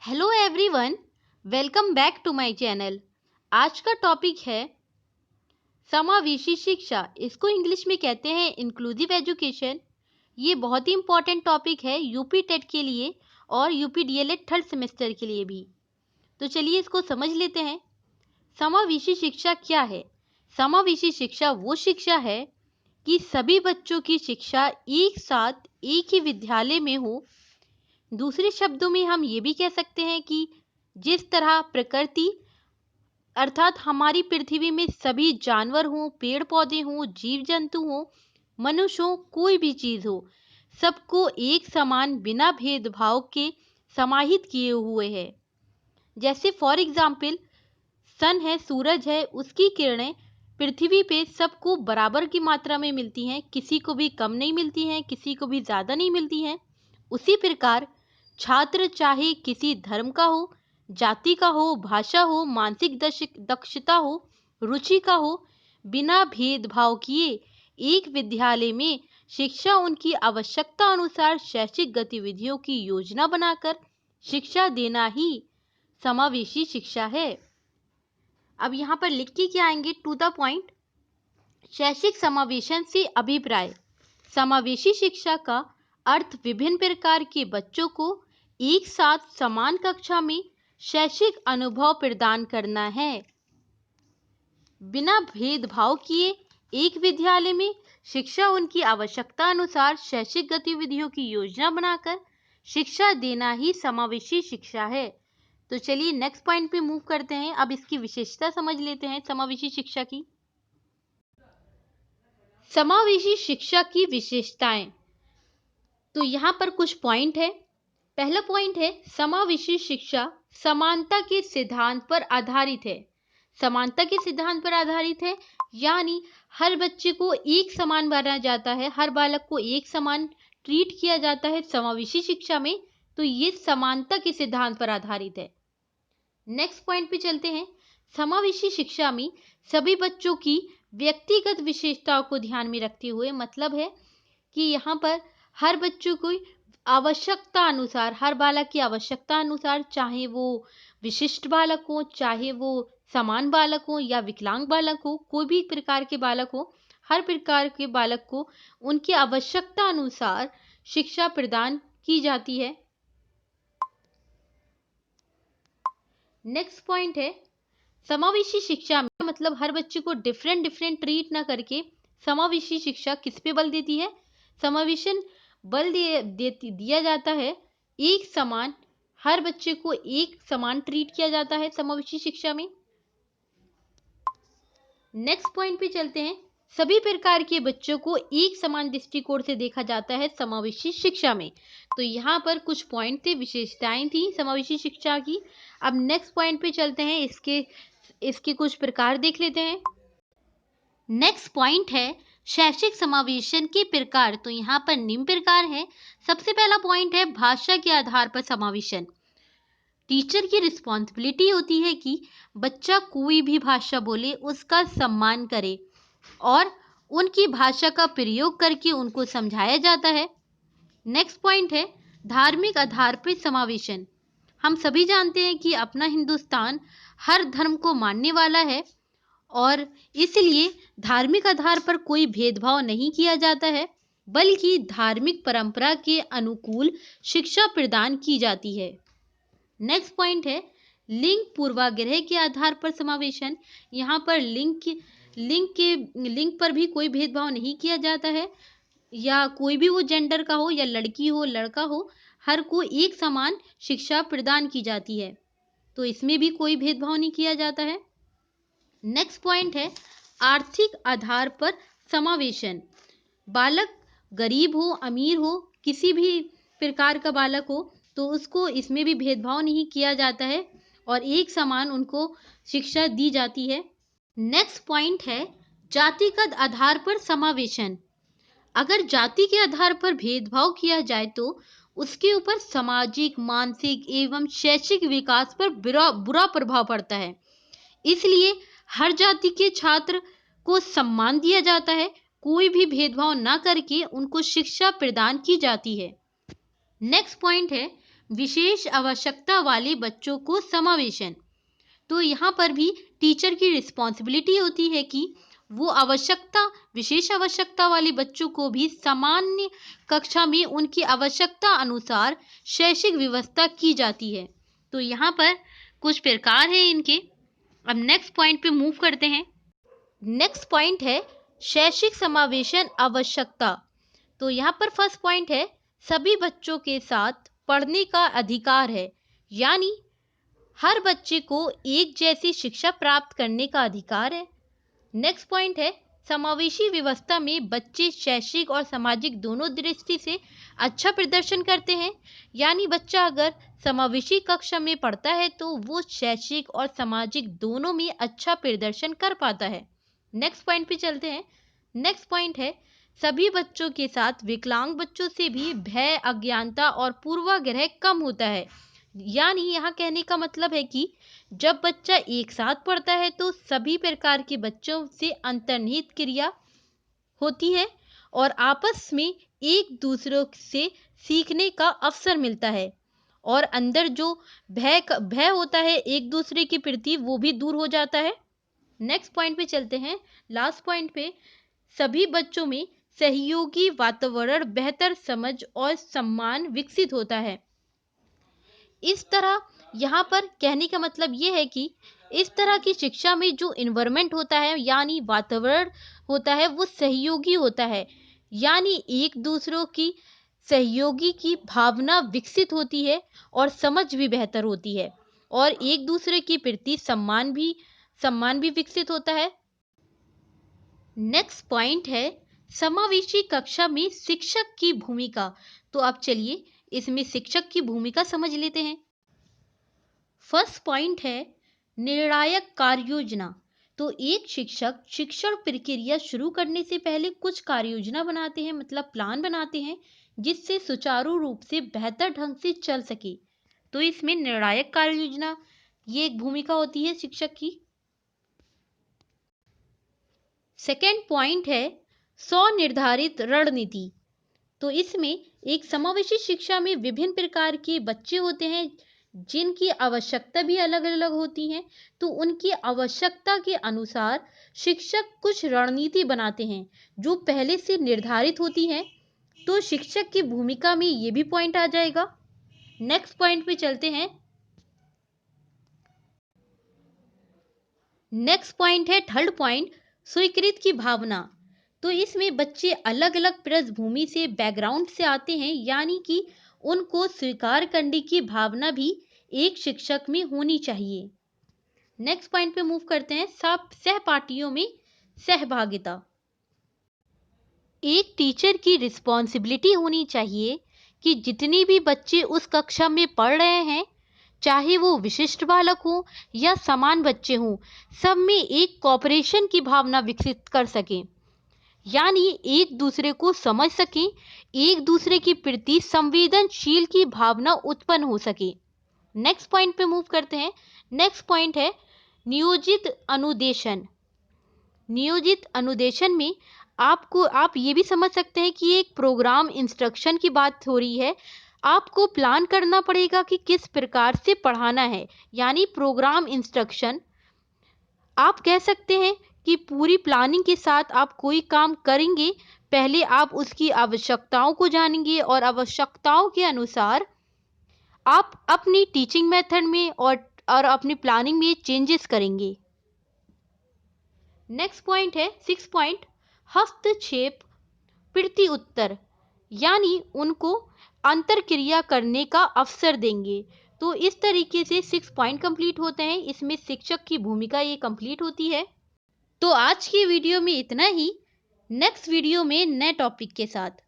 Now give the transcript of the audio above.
Hello everyone, welcome back to my channel. आज का topic है समावेशी शिक्षा। इसको इंग्लिश में कहते हैं इंक्लूसिव एजुकेशन। ये बहुत ही इंपॉर्टेंट टॉपिक है यूपी टेट के लिए और यूपी डीएलएड थर्ड सेमेस्टर के लिए भी। तो चलिए इसको समझ लेते हैं। समावेशी शिक्षा क्या है? समावेशी शिक्षा वो शिक्षा है कि सभी बच्चों की शिक्षा एक साथ एक ही विद्यालय में हो। दूसरे शब्दों में हम ये भी कह सकते हैं कि जिस तरह प्रकृति अर्थात हमारी पृथ्वी में सभी जानवर हों, पेड़ पौधे हों, जीव जंतु हों, मनुष्य हो, कोई भी चीज हो, सबको एक समान बिना भेदभाव के समाहित किए हुए है। जैसे फॉर एग्जाम्पल सन है, सूरज है, उसकी किरणें पृथ्वी पे सबको बराबर की मात्रा में मिलती हैं, किसी को भी कम नहीं मिलती हैं, किसी को भी ज्यादा नहीं मिलती हैं। उसी प्रकार छात्र चाहे किसी धर्म का हो, जाति का हो, भाषा हो, मानसिक दक्षता हो, रुचि का हो, बिना भेदभाव किए एक विद्यालय में शिक्षा उनकी आवश्यकता अनुसार शैक्षिक गतिविधियों की योजना बनाकर शिक्षा देना ही समावेशी शिक्षा है। अब यहाँ पर लिख के क्या आएंगे, टू द पॉइंट। शैक्षिक समावेशन से अभिप्राय। समावेशी शिक्षा का अर्थ विभिन्न प्रकार के बच्चों को एक साथ समान कक्षा में शैक्षिक अनुभव प्रदान करना है। बिना भेदभाव किए एक विद्यालय में शिक्षा उनकी आवश्यकता अनुसार शैक्षिक गतिविधियों की योजना बनाकर शिक्षा देना ही समावेशी शिक्षा है। तो चलिए नेक्स्ट पॉइंट पे मूव करते हैं। अब इसकी विशेषता समझ लेते हैं समावेशी शिक्षा की। समावेशी शिक्षा की विशेषताएं। तो यहाँ पर कुछ पॉइंट है। पहला पॉइंट है समावेशी शिक्षा समानता के सिद्धांत पर आधारित है। समानता के सिद्धांत पर आधारित है यानी हर बच्चे को एक समान माना जाता है, हर बालक को एक समान ट्रीट किया जाता है समावेशी शिक्षा में। तो ये समानता के सिद्धांत पर आधारित है। नेक्स्ट पॉइंट पे चलते हैं। समावेशी शिक्षा में सभी बच्चों की व्यक्तिगत विशेषताओं को ध्यान में रखते हुए, मतलब है कि यहाँ पर हर बच्चों को आवश्यकता अनुसार, हर बालक की आवश्यकता अनुसार, चाहे वो विशिष्ट बालक हो, चाहे वो समान बालक हो या विकलांग बालक हो, कोई भी प्रकार के बालक हो, हर प्रकार के बालक को उनकी आवश्यकता अनुसार शिक्षा प्रदान की जाती है। नेक्स्ट पॉइंट है समावेशी शिक्षा में, मतलब हर बच्चे को डिफरेंट डिफरेंट ट्रीट ना करके समावेशी शिक्षा किस पे बल देती है? समावेशन बल दिया जाता है एक समान, हर बच्चे को एक समान ट्रीट किया जाता है समावेशी शिक्षा में। नेक्स्ट पॉइंट पे चलते हैं। सभी प्रकार के बच्चों को एक समान दृष्टिकोण से देखा जाता है समावेशी शिक्षा में। तो यहाँ पर कुछ पॉइंट थे, विशेषताएं थी समावेशी शिक्षा की। अब नेक्स्ट पॉइंट पे चलते हैं, इसके कुछ प्रकार देख लेते हैं। नेक्स्ट पॉइंट है शैक्षिक समावेशन के प्रकार। तो यहाँ पर निम्न प्रकार है। सबसे पहला पॉइंट है भाषा के आधार पर समावेशन। टीचर की रिस्पॉन्सिबिलिटी होती है कि बच्चा कोई भी भाषा बोले उसका सम्मान करे और उनकी भाषा का प्रयोग करके उनको समझाया जाता है। नेक्स्ट पॉइंट है धार्मिक आधार पर समावेशन। हम सभी जानते हैं कि अपना हिंदुस्तान हर धर्म को मानने वाला है और इसलिए धार्मिक आधार पर कोई भेदभाव नहीं किया जाता है, बल्कि धार्मिक परंपरा के अनुकूल शिक्षा प्रदान की जाती है। नेक्स्ट पॉइंट है लिंग पूर्वाग्रह के आधार पर समावेशन। यहाँ पर लिंग पर भी कोई भेदभाव नहीं किया जाता है, या कोई भी वो जेंडर का हो या लड़की हो लड़का हो, हर को एक समान शिक्षा प्रदान की जाती है। तो इसमें भी कोई भेदभाव नहीं किया जाता है। नेक्स्ट पॉइंट है आर्थिक आधार पर समावेशन। बालक गरीब हो, अमीर हो, किसी भी प्रकार का बालक हो, तो उसको इसमें भी भेदभाव नहीं किया जाता है और एक समान उनको शिक्षा दी जाती है। नेक्स्ट पॉइंट है जातिगत आधार पर समावेशन। अगर जाति के आधार पर भेदभाव किया जाए तो उसके ऊपर सामाजिक, मानसिक एवं शैक्षिक विकास पर बुरा प्रभाव पड़ता है। इसलिए हर जाति के छात्र को सम्मान दिया जाता है, कोई भी भेदभाव ना करके उनको शिक्षा प्रदान की जाती है। नेक्स्ट पॉइंट है विशेष आवश्यकता वाले बच्चों को समावेशन। तो यहाँ पर भी टीचर की रिस्पॉन्सिबिलिटी होती है कि वो विशेष आवश्यकता वाले बच्चों को भी सामान्य कक्षा में उनकी आवश्यकता अनुसार शैक्षिक व्यवस्था की जाती है। तो यहाँ पर कुछ प्रकार हैं इनके। अब नेक्स्ट पॉइंट पे मूव करते हैं। नेक्स्ट पॉइंट है शैक्षिक समावेशन आवश्यकता। तो यहाँ पर फर्स्ट पॉइंट है सभी बच्चों के साथ पढ़ने का अधिकार है, यानी हर बच्चे को एक जैसी शिक्षा प्राप्त करने का अधिकार है। नेक्स्ट पॉइंट है समावेशी व्यवस्था में बच्चे शैक्षिक और सामाजिक दोनों दृष्टि से अच्छा प्रदर्शन करते हैं, यानी बच्चा अगर समावेशी कक्षा में पढ़ता है तो वो शैक्षिक और सामाजिक दोनों में अच्छा प्रदर्शन कर पाता है। नेक्स्ट पॉइंट पे चलते हैं। नेक्स्ट पॉइंट है सभी बच्चों के साथ विकलांग बच्चों से भी भय, अज्ञानता और पूर्वाग्रह कम होता है। यानी यहाँ कहने का मतलब है कि जब बच्चा एक साथ पढ़ता है तो सभी प्रकार के बच्चों से अंतर्निहित क्रिया होती है और आपस में एक दूसरे से सीखने का अवसर मिलता है और अंदर जो भय होता है एक दूसरे के प्रति वो भी दूर हो जाता है। नेक्स्ट पॉइंट पे चलते हैं। लास्ट पॉइंट पे सभी बच्चों में सहयोगी वातावरण, बेहतर समझ और सम्मान विकसित होता है। इस तरह यहाँ पर कहने का मतलब ये है कि इस तरह की शिक्षा में जो इन्वायरमेंट होता है यानी वातावरण होता है वो सहयोगी होता है, यानी एक दूसरों की सहयोगी की भावना विकसित होती है और समझ भी बेहतर होती है और एक दूसरे के प्रति सम्मान भी विकसित होता है। नेक्स्ट पॉइंट है समावेशी कक्षा में शिक्षक की भूमिका। तो अब चलिए इसमें शिक्षक की भूमिका समझ लेते हैं। फर्स्ट पॉइंट है निर्णायक कार्य योजना। तो एक शिक्षक शिक्षण प्रक्रिया शुरू करने से पहले कुछ कार्य योजना बनाते हैं, मतलब प्लान बनाते हैं जिससे सुचारू रूप से बेहतर ढंग से चल सके। तो इसमें निर्णायक कार्य योजना ये एक भूमिका होती है शिक्षक की। सेकेंड पॉइंट है स्वनिर्धारित रणनीति। तो इसमें एक समावेशी शिक्षा में विभिन्न प्रकार के बच्चे होते हैं जिनकी आवश्यकता भी अलग अलग होती है, तो उनकी आवश्यकता के अनुसार शिक्षक कुछ रणनीति बनाते हैं जो पहले से निर्धारित होती हैं। तो शिक्षक की भूमिका में ये भी पॉइंट आ जाएगा। नेक्स्ट पॉइंट पे चलते हैं। नेक्स्ट पॉइंट है थर्ड पॉइंट स्वीकृत की भावना। तो इसमें बच्चे अलग अलग पृष्ठभूमि से, बैकग्राउंड से आते हैं, यानी कि उनको स्वीकार करने की भावना भी एक शिक्षक में होनी चाहिए। नेक्स्ट पॉइंट पे मूव करते हैं सहपाठियों में सहभागिता। एक टीचर की रिस्पॉन्सिबिलिटी होनी चाहिए कि जितने भी बच्चे उस कक्षा में पढ़ रहे हैं, चाहे वो विशिष्ट बालक हो या समान बच्चे हों, सब में एक कॉपरेशन की भावना विकसित कर सकें, यानी एक दूसरे को समझ सकें, एक दूसरे के प्रति संवेदनशील की भावना उत्पन्न हो सके। नेक्स्ट पॉइंट पे मूव करते हैं। नेक्स्ट पॉइंट है नियोजित अनुदेशन। नियोजित अनुदेशन में आप ये भी समझ सकते हैं कि एक प्रोग्राम इंस्ट्रक्शन की बात हो रही है। आपको प्लान करना पड़ेगा कि किस प्रकार से पढ़ाना है, यानी प्रोग्राम इंस्ट्रक्शन। आप कह सकते हैं कि पूरी प्लानिंग के साथ आप कोई काम करेंगे, पहले आप उसकी आवश्यकताओं को जानेंगे और आवश्यकताओं के अनुसार आप अपनी टीचिंग मेथड में और अपनी प्लानिंग में चेंजेस करेंगे। नेक्स्ट पॉइंट है 6 पॉइंट हस्तक्षेप प्रति उत्तर, यानी उनको अंतरक्रिया करने का अवसर देंगे। तो इस तरीके से 6 पॉइंट कंप्लीट होते हैं। इसमें शिक्षक की भूमिका ये कंप्लीट होती है। तो आज की वीडियो में इतना ही। नेक्स्ट वीडियो में नए टॉपिक के साथ।